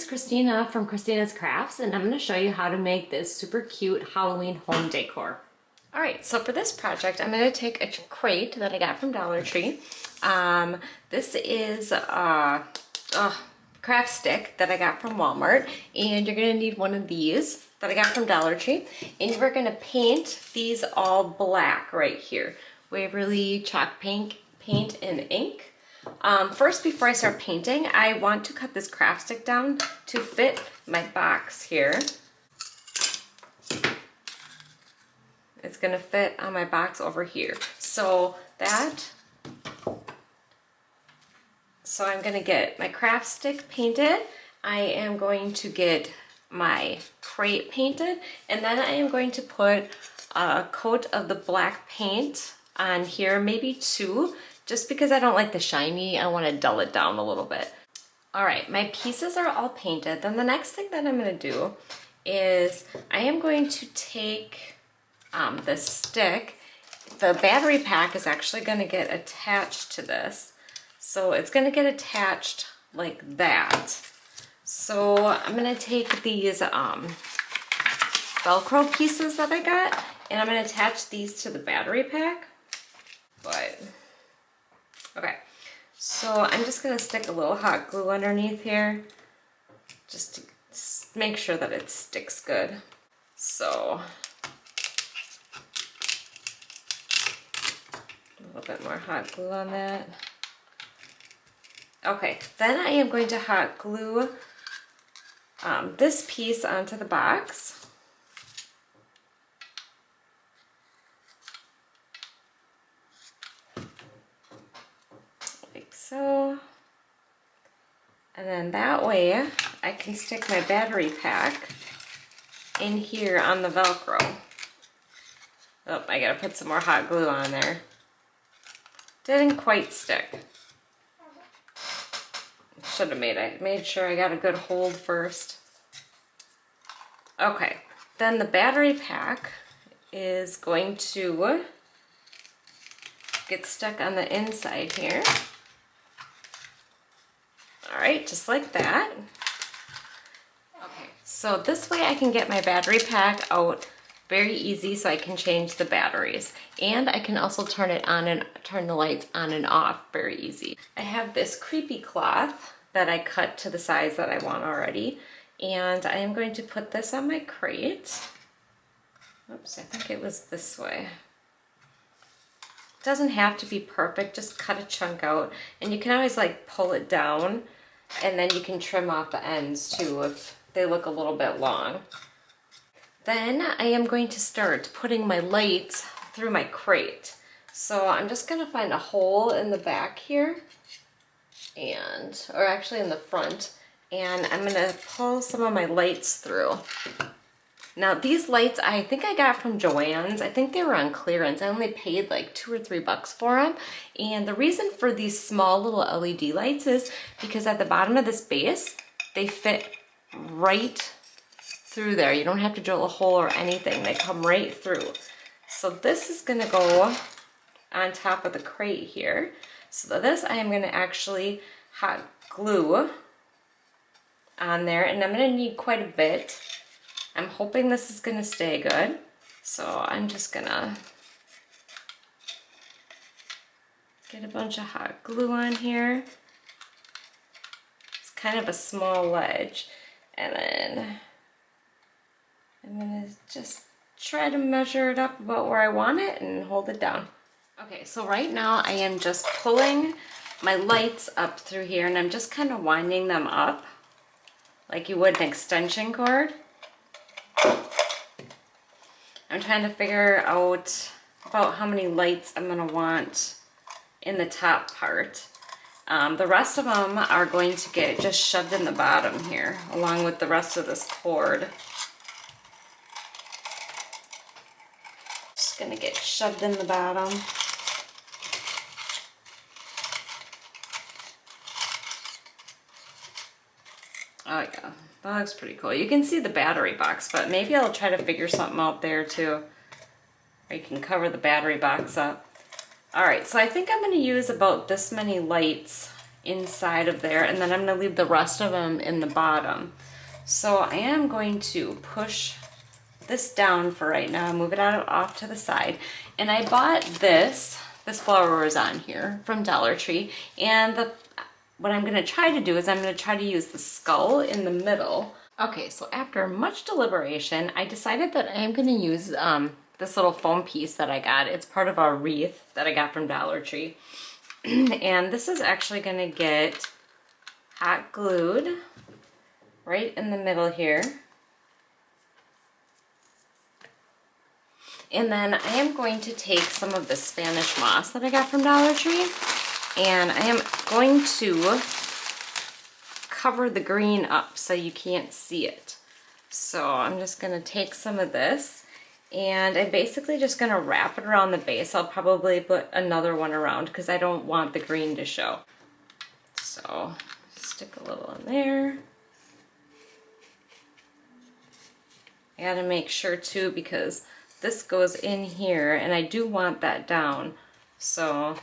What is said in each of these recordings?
Kristina from Kristina's Crafts, and I'm going to show you how to make this super cute Halloween home decor. Alright, so for this project, I'm going to take a crate that I got from Dollar Tree. This is a craft stick that I got from Walmart, and you're going to need one of these that I got from Dollar Tree, and we're going to paint these all black right here. Waverly chalk paint and ink. First, before I start painting, I want to cut this craft stick down to fit my box here. It's gonna fit on my box over here. So I'm gonna get my craft stick painted. I am going to get my crate painted, and then I am going to put a coat of the black paint on here, maybe two, just because I don't like the shiny. I want to dull it down a little bit. All right, my pieces are all painted. Then the next thing that I'm going to do is I am going to take the stick. The battery pack is actually going to get attached to this. So it's going to get attached like that. So I'm going to take these Velcro pieces that I got, and I'm going to attach these to the battery pack. But okay, so I'm just gonna stick a little hot glue underneath here just to make sure that it sticks good. So a little bit more hot glue on that. Okay, then I am going to hot glue this piece onto the box. So, and then that way I can stick my battery pack in here on the Velcro. Oh, I gotta put some more hot glue on there. Didn't quite stick. Should have made sure I got a good hold first. Okay, then the battery pack is going to get stuck on the inside here. All right, just like that. Okay, so this way I can get my battery pack out very easy, so I can change the batteries. And I can also turn it on and turn the lights on and off very easy. I have this creepy cloth that I cut to the size that I want already. And I am going to put this on my crate. Oops, I think it was this way. It doesn't have to be perfect, just cut a chunk out. And you can always like pull it down, and then you can trim off the ends too if they look a little bit long. Then I am going to start putting my lights through my crate. So I'm just gonna find a hole in the back here, or actually in the front, and I'm gonna pull some of my lights through. Now these lights I think I got from Joann's. I think they were on clearance. I only paid like $2 or $3 for them. And the reason for these small little LED lights is because at the bottom of this base, they fit right through there. You don't have to drill a hole or anything. They come right through. So this is gonna go on top of the crate here. So this I am gonna actually hot glue on there, and I'm gonna need quite a bit. I'm hoping this is gonna stay good. So I'm just gonna get a bunch of hot glue on here. It's kind of a small ledge. And then I'm gonna just try to measure it up about where I want it and hold it down. Okay, so right now I am just pulling my lights up through here, and I'm just kind of winding them up like you would an extension cord. I'm trying to figure out about how many lights I'm gonna want in the top part. The rest of them are going to get just shoved in the bottom here, along with the rest of this cord. Just gonna get shoved in the bottom. Oh yeah, that looks pretty cool. You can see the battery box, but maybe I'll try to figure something out there too. Or you can cover the battery box up. All right, so I think I'm gonna use about this many lights inside of there, and then I'm gonna leave the rest of them in the bottom. So I am going to push this down for right now, move it out off to the side. And I bought this flower was on here from Dollar Tree, and what I'm gonna try to do is I'm gonna try to use the skull in the middle. Okay, so after much deliberation, I decided that I am gonna use this little foam piece that I got. It's part of a wreath that I got from Dollar Tree. And this is actually gonna get hot glued right in the middle here. And then I am going to take some of the Spanish moss that I got from Dollar Tree, and I am going to cover the green up so you can't see it. So I'm just gonna take some of this, and I'm basically just gonna wrap it around the base. I'll probably put another one around because I don't want the green to show. So stick a little in there. I gotta make sure too, because this goes in here and I do want that down. So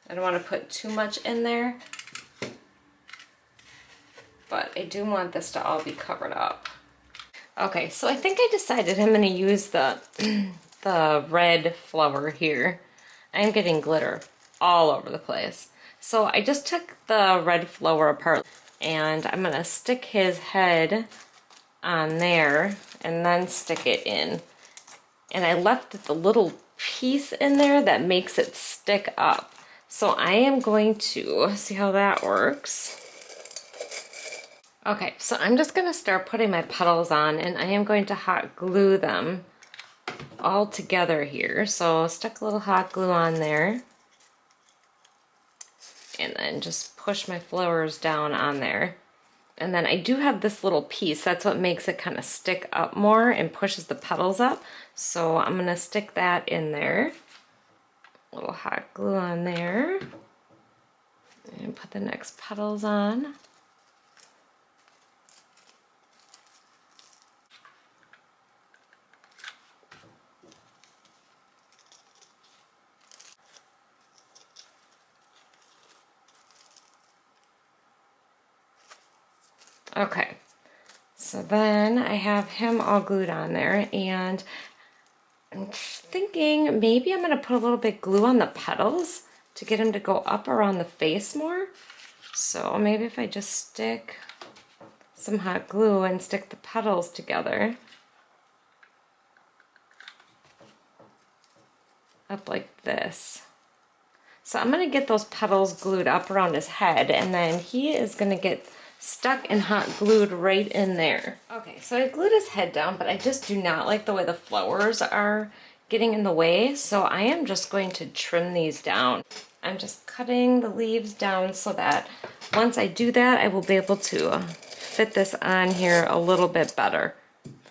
I don't want to put too much in there, but I do want this to all be covered up. Okay, so I think I decided I'm gonna use the, the red flower here. I'm getting glitter all over the place. So I just took the red flower apart, and I'm gonna stick his head on there and then stick it in. And I left the little piece in there that makes it stick up. So I am going to see how that works. Okay, so I'm just gonna start putting my petals on, and I am going to hot glue them all together here. So stick a little hot glue on there, and then just push my flowers down on there. And then I do have this little piece, that's what makes it kind of stick up more and pushes the petals up. So I'm gonna stick that in there. A little hot glue on there. And put the next petals on. Okay, so then I have him all glued on there, and I'm thinking maybe I'm gonna put a little bit glue on the petals to get him to go up around the face more. So maybe if I just stick some hot glue and stick the petals together up like this. So I'm gonna get those petals glued up around his head, and then he is gonna get stuck and hot glued right in there. Okay, so I glued his head down, but I just do not like the way the flowers are getting in the way, so I am just going to trim these down. I'm just cutting the leaves down so that once I do that, I will be able to fit this on here a little bit better.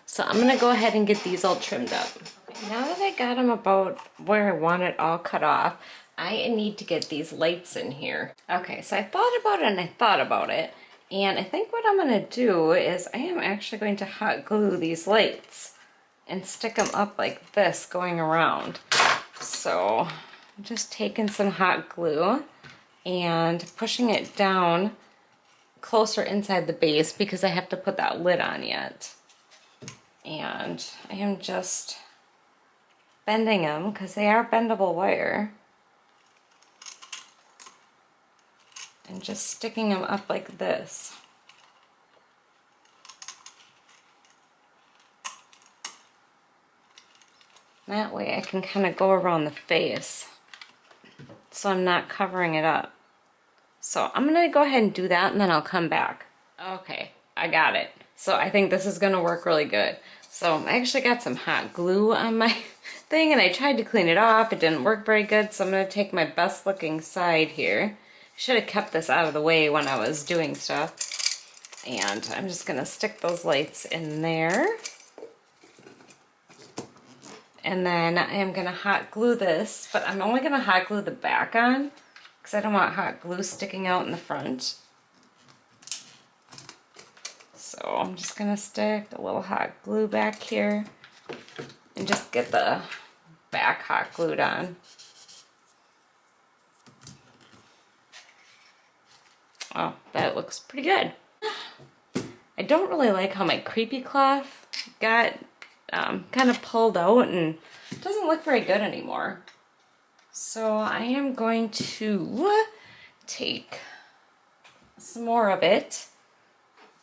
So I'm gonna go ahead and get these all trimmed up. Okay, now that I got them about where I want it all cut off, I need to get these lights in here. Okay, so I thought about it and I thought about it, and I think what I'm gonna do is I am actually going to hot glue these lights and stick them up like this going around. So I'm just taking some hot glue and pushing it down closer inside the base because I have to put that lid on yet. And I am just bending them because they are bendable wire. And just sticking them up like this. That way I can kind of go around the face so I'm not covering it up. So I'm gonna go ahead and do that, and then I'll come back. Okay, I got it. So I think this is gonna work really good. So I actually got some hot glue on my thing, and I tried to clean it off. It didn't work very good, so I'm gonna take my best looking side here. Should have kept this out of the way when I was doing stuff. And I'm just gonna stick those lights in there. And then I am gonna hot glue this, but I'm only gonna hot glue the back on because I don't want hot glue sticking out in the front. So I'm just gonna stick a little hot glue back here and just get the back hot glued on. Oh, that looks pretty good. I don't really like how my creepy cloth got kind of pulled out and it doesn't look very good anymore. So I am going to take some more of it,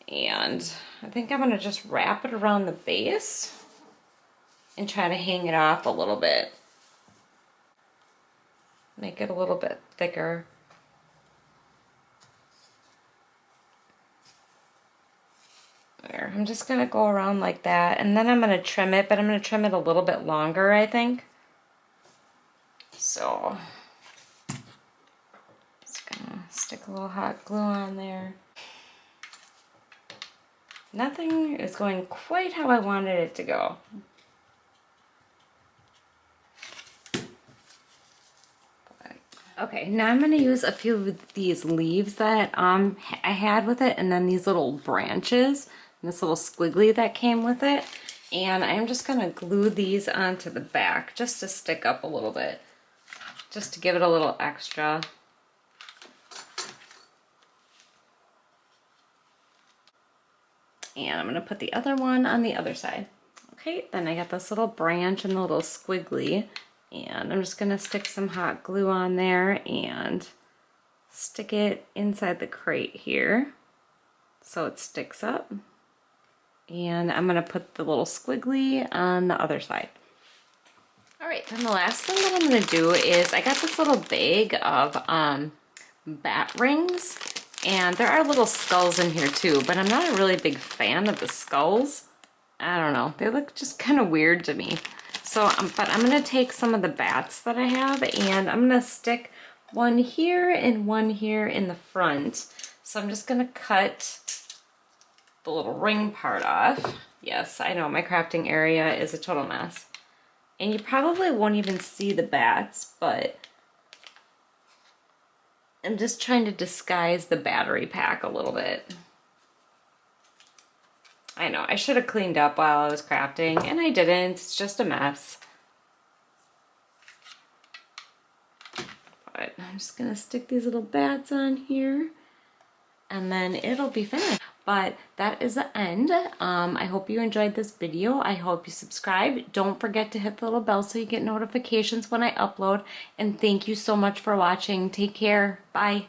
and I think I'm gonna just wrap it around the base and try to hang it off a little bit. Make it a little bit thicker. There, I'm just gonna go around like that, and then I'm gonna trim it, but I'm gonna trim it a little bit longer, I think. So, just gonna stick a little hot glue on there. Nothing is going quite how I wanted it to go. Okay, now I'm going to use a few of these leaves that I had with it, and then these little branches, and this little squiggly that came with it. And I'm just going to glue these onto the back just to stick up a little bit, just to give it a little extra. And I'm going to put the other one on the other side. Okay, then I got this little branch and the little squiggly. And I'm just gonna stick some hot glue on there and stick it inside the crate here so it sticks up. And I'm gonna put the little squiggly on the other side. All right, then the last thing that I'm gonna do is I got this little bag of bat rings, and there are little skulls in here too, but I'm not a really big fan of the skulls. I don't know, they look just kind of weird to me. So, but I'm going to take some of the bats that I have, and I'm going to stick one here and one here in the front. So I'm just going to cut the little ring part off. Yes, I know my crafting area is a total mess. And you probably won't even see the bats, but I'm just trying to disguise the battery pack a little bit. I know, I should have cleaned up while I was crafting, and I didn't. It's just a mess. But I'm just gonna stick these little bats on here, and then it'll be finished. But that is the end. I hope you enjoyed this video. I hope you subscribe. Don't forget to hit the little bell so you get notifications when I upload. And thank you so much for watching. Take care. Bye.